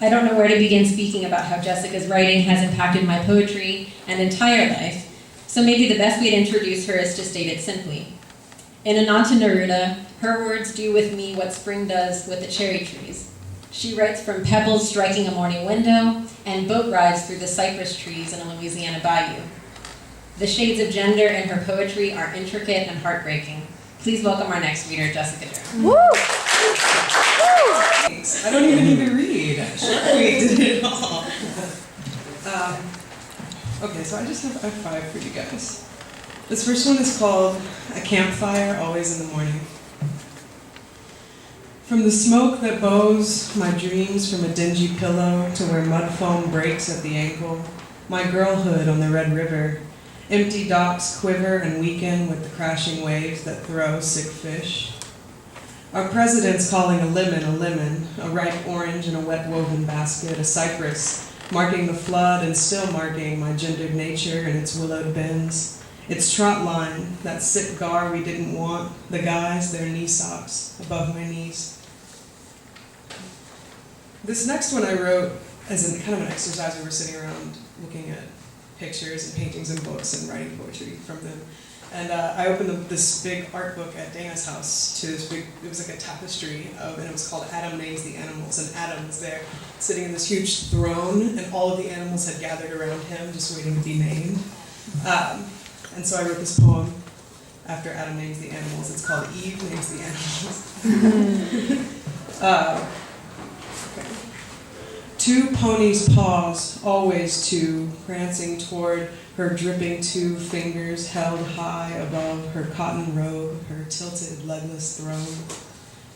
I don't know where to begin speaking about how Jessica's writing has impacted my poetry and entire life, so maybe the best way to introduce her is to state it simply. In a nod to Neruda, her words do with me what spring does with the cherry trees. She writes from pebbles striking a morning window and boat rides through the cypress trees in a Louisiana bayou. The shades of gender in her poetry are intricate and heartbreaking. Please welcome our next reader, Jessica Durham. Woo! Thanks. I don't even need to read. We did it all. Okay, so I just have 5 for you guys. This first one is called A Campfire Always in the Morning. From the smoke that bows my dreams from a dingy pillow to where mud foam breaks at the ankle, my girlhood on the Red River, empty docks quiver and weaken with the crashing waves that throw sick fish. Our president's calling a lemon, a ripe orange in a wet woven basket, a cypress, marking the flood and still marking my gendered nature and its willowed bends. Its trot line, that sick gar we didn't want, the guys, their knee socks above my knees. This next one I wrote as kind of an exercise. We were sitting around looking at pictures and paintings and books and writing poetry from them. And I opened this big art book at Dana's house to this big, it was like a tapestry and it was called Adam Names the Animals, and Adam was there sitting in this huge throne and all of the animals had gathered around him just waiting to be named. And so I wrote this poem after Adam names the animals. It's called Eve Names the Animals. Two ponies pause, always two, prancing toward her dripping 2 fingers held high above her cotton robe, her tilted legless throne.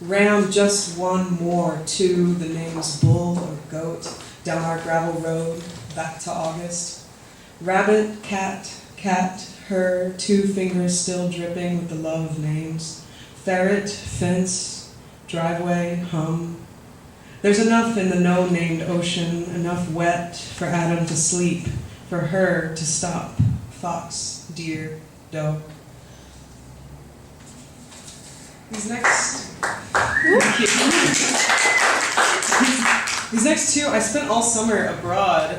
Ram just one more, 2, the names bull or goat, down our gravel road, back to August. Rabbit, cat, her 2 fingers still dripping with the love of names. Ferret, fence, driveway, hum. There's enough in the no-named ocean, enough wet for Adam to sleep, for her to stop. Fox, deer, doe. These next 2, I spent all summer abroad,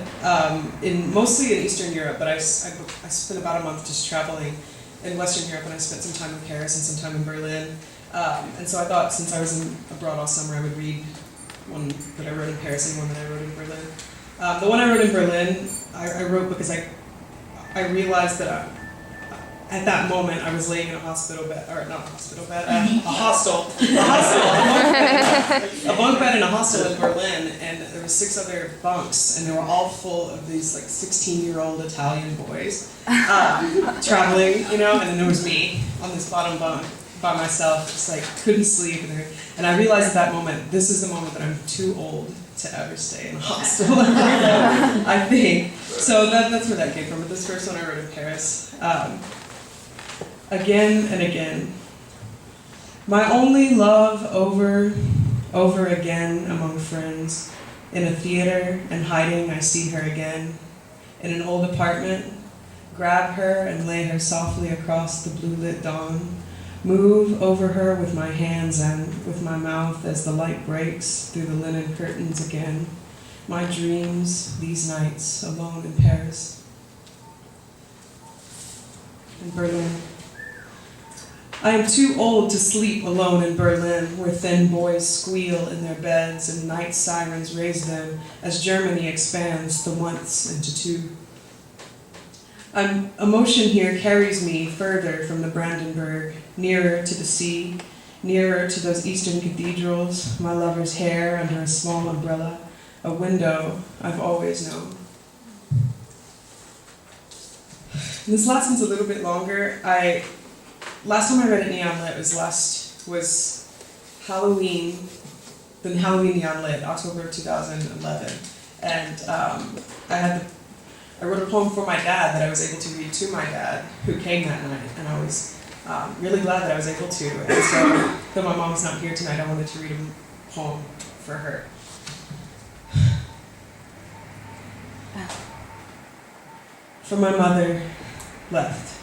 mostly in Eastern Europe, but I spent about a month just traveling in Western Europe, and I spent some time in Paris and some time in Berlin. And so I thought, since I was abroad all summer, I would read one that I wrote in Paris and one that I wrote in Berlin. The one I wrote in Berlin, I wrote because I realized that at that moment I was laying in a hospital bed, or not a hospital bed, a bunk bed in a hostel in Berlin, and there were 6 other bunks, and they were all full of these like 16-year-old Italian boys traveling, and then there was me on this bottom bunk by myself, just like couldn't sleep, and I realized at that moment, this is the moment that I'm too old to ever stay in a hostel. I think. So that's where that came from. But this first one I wrote in Paris. Again and again. My only love over again among friends. In a theater and hiding, I see her again. In an old apartment, grab her and lay her softly across the blue-lit dawn. Move over her with my hands and with my mouth as the light breaks through the linen curtains again. My dreams, these nights, alone in Paris. In Berlin. I am too old to sleep alone in Berlin, where thin boys squeal in their beds and night sirens raise them as Germany expands the once into 2. Emotion here carries me further from the Brandenburg, nearer to the sea, nearer to those eastern cathedrals, my lover's hair under a small umbrella, a window I've always known. And this last one's a little bit longer. Last time I read it Neon Lit was Halloween, the Halloween Neon Lit, October 2011, and I wrote a poem for my dad that I was able to read to my dad, who came that night, and I was really glad that I was able to. And so, though my mom's not here tonight, I wanted to read a poem for her. For my mother left.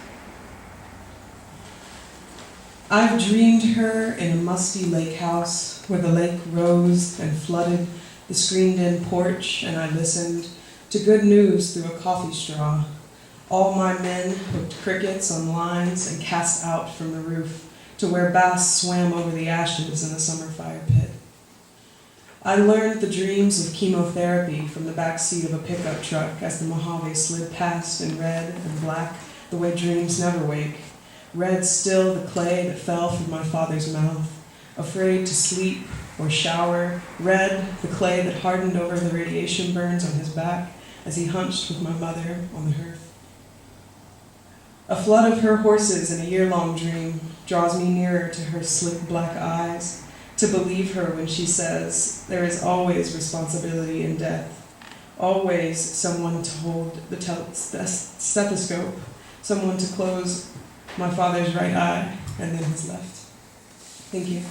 I've dreamed her in a musty lake house where the lake rose and flooded the screened-in porch, and I listened to good news through a coffee straw. All my men hooked crickets on lines and cast out from the roof to where bass swam over the ashes in the summer fire pit. I learned the dreams of chemotherapy from the back seat of a pickup truck as the Mojave slid past in red and black, the way dreams never wake. Red still the clay that fell from my father's mouth, afraid to sleep or shower. Red the clay that hardened over the radiation burns on his back as he hunched with my mother on the hearth. A flood of her horses in a year-long dream draws me nearer to her slick black eyes, to believe her when she says there is always responsibility in death, always someone to hold the stethoscope, someone to close my father's right eye and then his left. Thank you.